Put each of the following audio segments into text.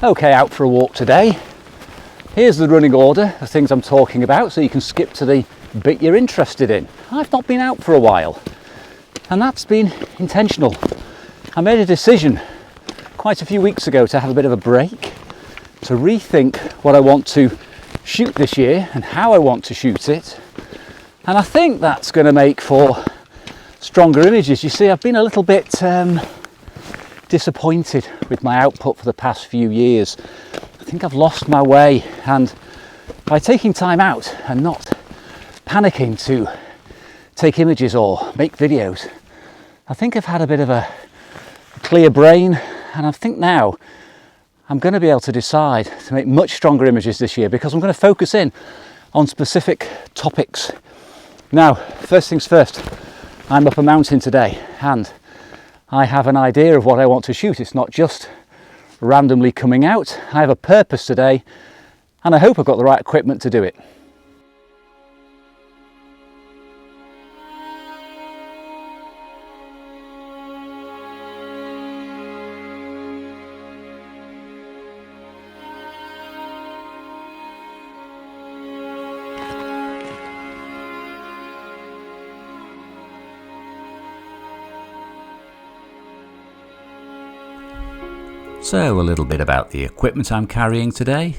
Okay, out for a walk today. Here's the running order of things I'm talking about, so you can skip to the bit you're interested in. I've not been out for a while, and that's been intentional. I made a decision quite a few weeks ago to have a bit of a break, to rethink what I want to shoot this year and how I want to shoot it. And I think that's going to make for stronger images. You see, I've been a little bit disappointed with my output for the past few years. I think I've lost my way, and by taking time out and not panicking to take images or make videos, I think I've had a bit of a clear brain, and I think now I'm going to be able to decide to make much stronger images this year because I'm going to focus in on specific topics. Now, first things first, I'm up a mountain today and I have an idea of what I want to shoot. It's not just randomly coming out. I have a purpose today, and I hope I've got the right equipment to do it. So a little bit about the equipment I'm carrying today.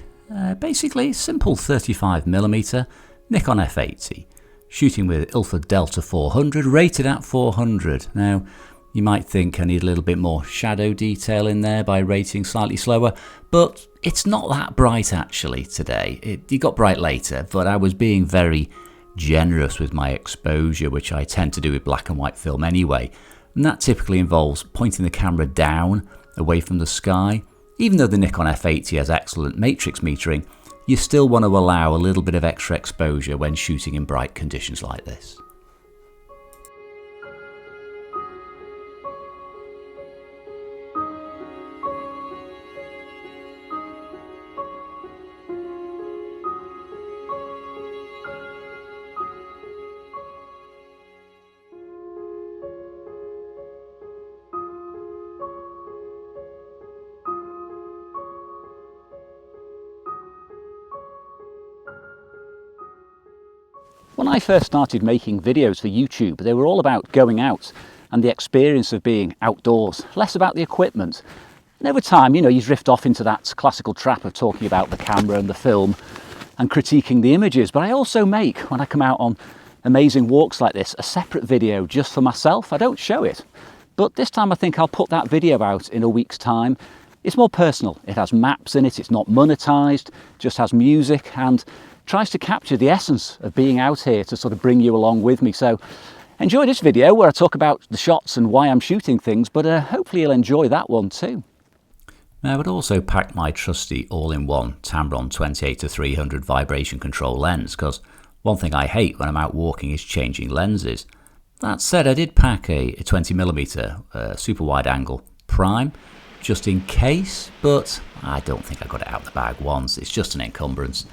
Basically simple 35mm Nikon F80, shooting with Ilford Delta 400, rated at 400. Now you might think I need a little bit more shadow detail in there by rating slightly slower, but it's not that bright actually today. It got bright later, but I was being very generous with my exposure, which I tend to do with black and white film anyway, and that typically involves pointing the camera down away from the sky. Even though the Nikon F80 has excellent matrix metering, you still want to allow a little bit of extra exposure when shooting in bright conditions like this. When I first started making videos for YouTube, they were all about going out and the experience of being outdoors, less about the equipment. And over time, you drift off into that classical trap of talking about the camera and the film and critiquing the images. But I also make, when I come out on amazing walks like this, a separate video just for myself. I don't show it, but this time I think I'll put that video out in a week's time. It's more personal. It has maps in it, it's not monetized, just has music, and tries to capture the essence of being out here to sort of bring you along with me. So enjoy this video where I talk about the shots and why I'm shooting things, but hopefully you'll enjoy that one too. Now, I would also pack my trusty all-in-one Tamron 28-300 vibration control lens, because one thing I hate when I'm out walking is changing lenses. That said, I did pack a 20mm super wide angle prime just in case, but I don't think I got it out the bag once. It's just an encumbrance.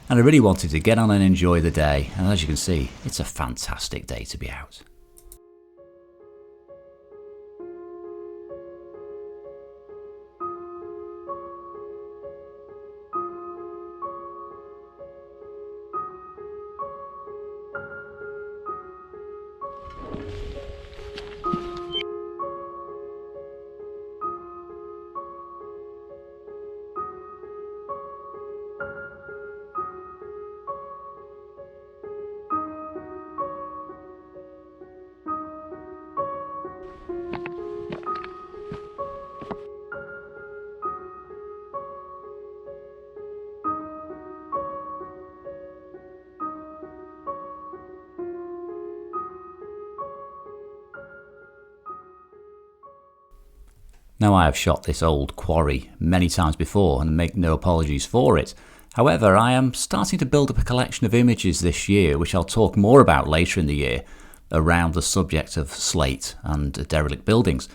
And I really wanted to get on and enjoy the day, and as you can see, it's a fantastic day to be out. Now, I have shot this old quarry many times before and make no apologies for it. However, I am starting to build up a collection of images this year, which I'll talk more about later in the year, around the subject of slate and derelict buildings.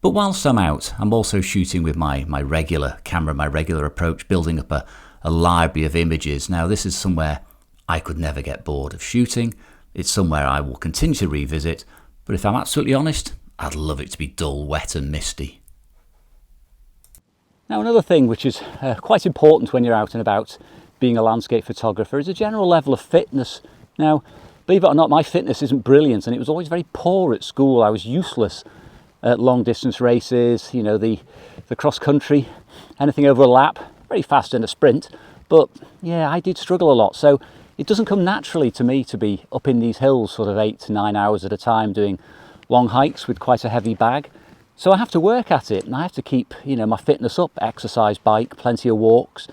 But whilst I'm out, I'm also shooting with my regular camera, my regular approach, building up a library of images. Now, this is somewhere I could never get bored of shooting. It's somewhere I will continue to revisit, but if I'm absolutely honest, I'd love it to be dull, wet and misty. Now, another thing which is quite important when you're out and about being a landscape photographer is a general level of fitness. Now, believe it or not, my fitness isn't brilliant, and it was always very poor at school. I was useless at long distance races, you know, the cross country, anything over a lap, very fast in a sprint. But yeah, I did struggle a lot. So it doesn't come naturally to me to be up in these hills sort of 8 to 9 hours at a time doing long hikes with quite a heavy bag. So I have to work at it, and I have to keep, you know, my fitness up, exercise, bike, plenty of walks,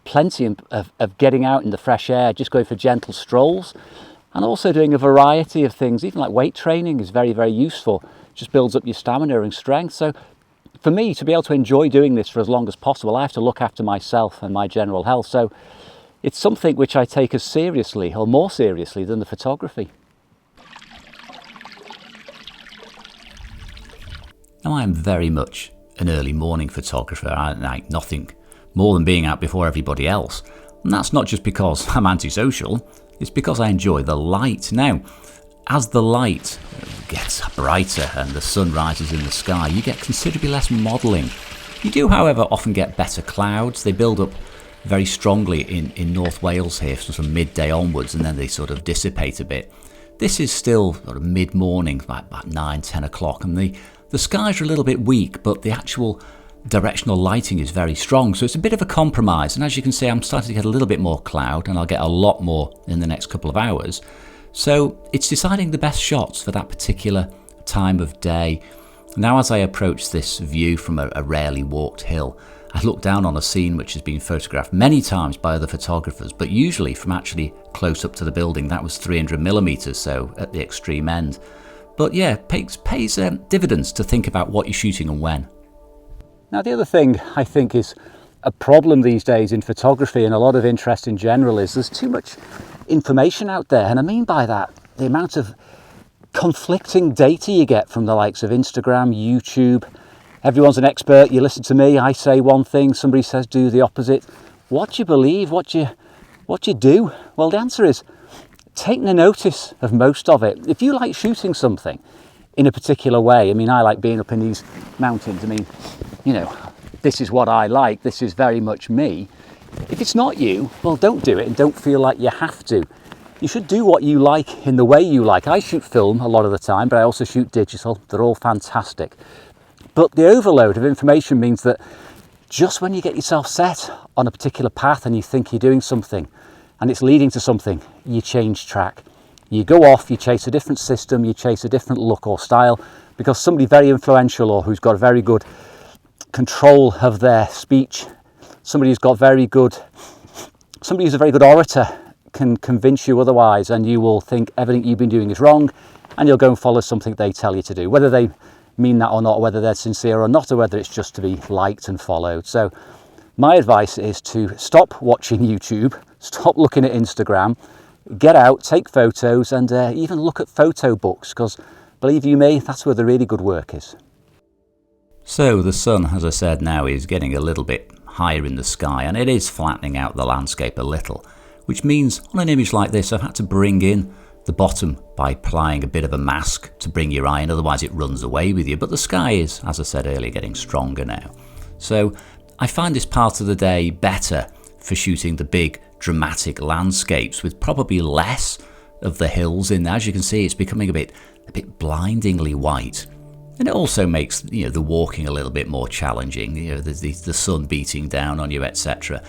plenty of getting out in the fresh air, just going for gentle strolls, and also doing a variety of things. Even like weight training is very, very useful. Just builds up your stamina and strength. So for me to be able to enjoy doing this for as long as possible, I have to look after myself and my general health. So it's something which I take as seriously or more seriously than the photography. Now, I am very much an early morning photographer. I like nothing more than being out before everybody else. And that's not just because I'm antisocial, it's because I enjoy the light. Now, as the light gets brighter and the sun rises in the sky, you get considerably less modelling. You do, however, often get better clouds. They build up very strongly in North Wales here, sort of midday onwards, and then they sort of dissipate a bit. This is still sort of mid-morning, like about 9, 10 o'clock, and the skies are a little bit weak, but the actual directional lighting is very strong, so it's a bit of a compromise. And as you can see, I'm starting to get a little bit more cloud, and I'll get a lot more in the next couple of hours. So it's deciding the best shots for that particular time of day. Now, as I approach this view from a rarely walked hill, I look down on a scene which has been photographed many times by other photographers, but usually from actually close up to the building. That was 300mm, so at the extreme end. But yeah, pays dividends to think about what you're shooting and when. Now, the other thing I think is a problem these days in photography and a lot of interest in general is there's too much information out there. And I mean by that, the amount of conflicting data you get from the likes of Instagram, YouTube. Everyone's an expert. You listen to me, I say one thing, somebody says do the opposite. What do you believe? What do you do? Well, the answer is take no notice of most of it. If you like shooting something in a particular way, I mean, I like being up in these mountains. I mean, you know, this is what I like. This is very much me. If it's not you, well, don't do it and don't feel like you have to. You should do what you like in the way you like. I shoot film a lot of the time, but I also shoot digital. They're all fantastic. But the overload of information means that just when you get yourself set on a particular path and you think you're doing something and it's leading to something, you change track. You go off, you chase a different system, you chase a different look or style because somebody very influential or who's got a very good control of their speech, somebody who's a very good orator can convince you otherwise, and you will think everything you've been doing is wrong and you'll go and follow something they tell you to do, whether they mean that or not, whether they're sincere or not, or whether it's just to be liked and followed. So my advice is to stop watching YouTube, stop looking at Instagram, get out, take photos, and even look at photo books, because believe you me, that's where the really good work is. So the sun, as I said, now is getting a little bit higher in the sky, and it is flattening out the landscape a little, which means on an image like this I've had to bring in the bottom by applying a bit of a mask to bring your eye in, otherwise it runs away with you. But the sky is, as I said earlier, getting stronger now. So I find this part of the day better for shooting the big dramatic landscapes with probably less of the hills in there. As you can see, it's becoming a bit blindingly white. And it also makes, you know, the walking a little bit more challenging. You know, there's the sun beating down on you, etc.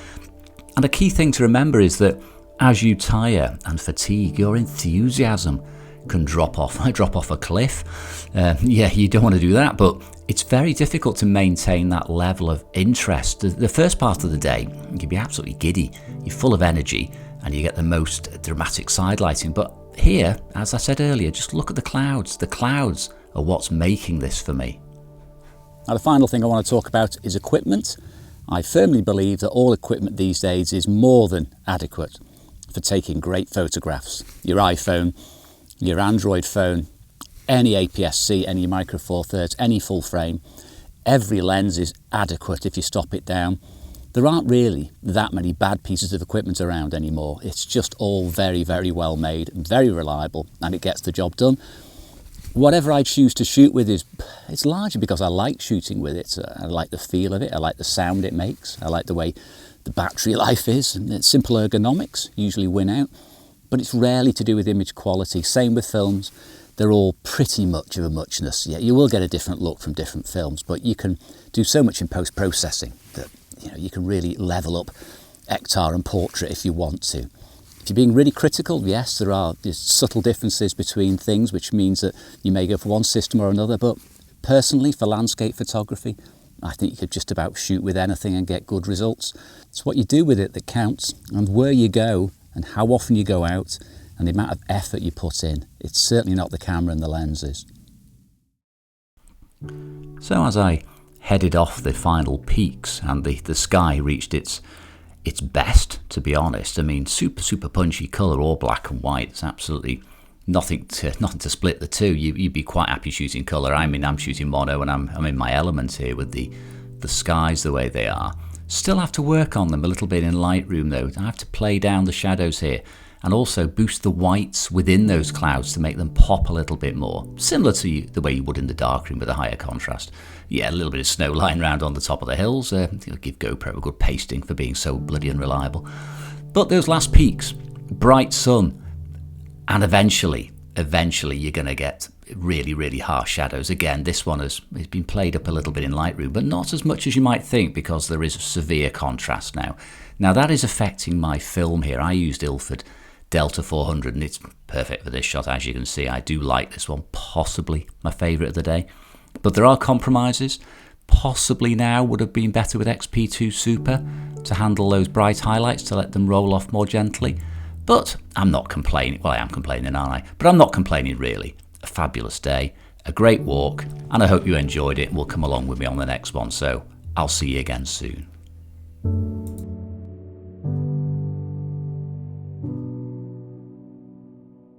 And a key thing to remember is that as you tire and fatigue, your enthusiasm can drop off. I drop off a cliff. Yeah, you don't want to do that, but it's very difficult to maintain that level of interest. The first part of the day, you can be absolutely giddy. You're full of energy and you get the most dramatic side lighting. But here, as I said earlier, just look at the clouds. The clouds are what's making this for me. Now, the final thing I want to talk about is equipment. I firmly believe that all equipment these days is more than adequate for taking great photographs. Your iPhone, your Android phone, any APS-C, any Micro Four Thirds, any full frame, every lens is adequate if you stop it down. There aren't really that many bad pieces of equipment around anymore. It's just all very, very well made, very reliable, and it gets the job done. whatever I choose to shoot with it's largely because I like shooting with it. I like the feel of it, I like the sound it makes, I like the way the battery life is, and it's simple ergonomics usually win out, but it's rarely to do with image quality. Same with films, they're all pretty much of a muchness. Yeah, you will get a different look from different films, but you can do so much in post-processing that you can really level up Ektar and Portrait if you want to. If you're being really critical, yes, there's subtle differences between things, which means that you may go for one system or another, but personally, for landscape photography, I think you could just about shoot with anything and get good results. It's what you do with it that counts, and where you go, and how often you go out, and the amount of effort you put in. It's certainly not the camera and the lenses. So as I headed off the final peaks and the sky reached its best, to be honest. I mean, super punchy colour, all black and white. It's absolutely nothing to split the two. You'd be quite happy shooting colour. I mean, I'm shooting mono and I'm in my element here with the skies the way they are. Still have to work on them a little bit in Lightroom though. I have to play down the shadows here and also boost the whites within those clouds to make them pop a little bit more, similar to the way you would in the darkroom with a higher contrast. Yeah, a little bit of snow lying around on the top of the hills. Give GoPro a good pasting for being so bloody unreliable. But those last peaks, bright sun, and eventually you're going to get really harsh shadows. Again, this one has been played up a little bit in Lightroom, but not as much as you might think because there is severe contrast now. Now that is affecting my film here. I used Ilford Delta 400 and it's perfect for this shot. As you can see, I do like this one, possibly my favourite of the day. But there are compromises. Possibly now would have been better with XP2 Super to handle those bright highlights, to let them roll off more gently. But I'm not complaining. Well, I am complaining, aren't I? But I'm not complaining really. A fabulous day, a great walk, and I hope you enjoyed it and will come along with me on the next one. So I'll see you again soon.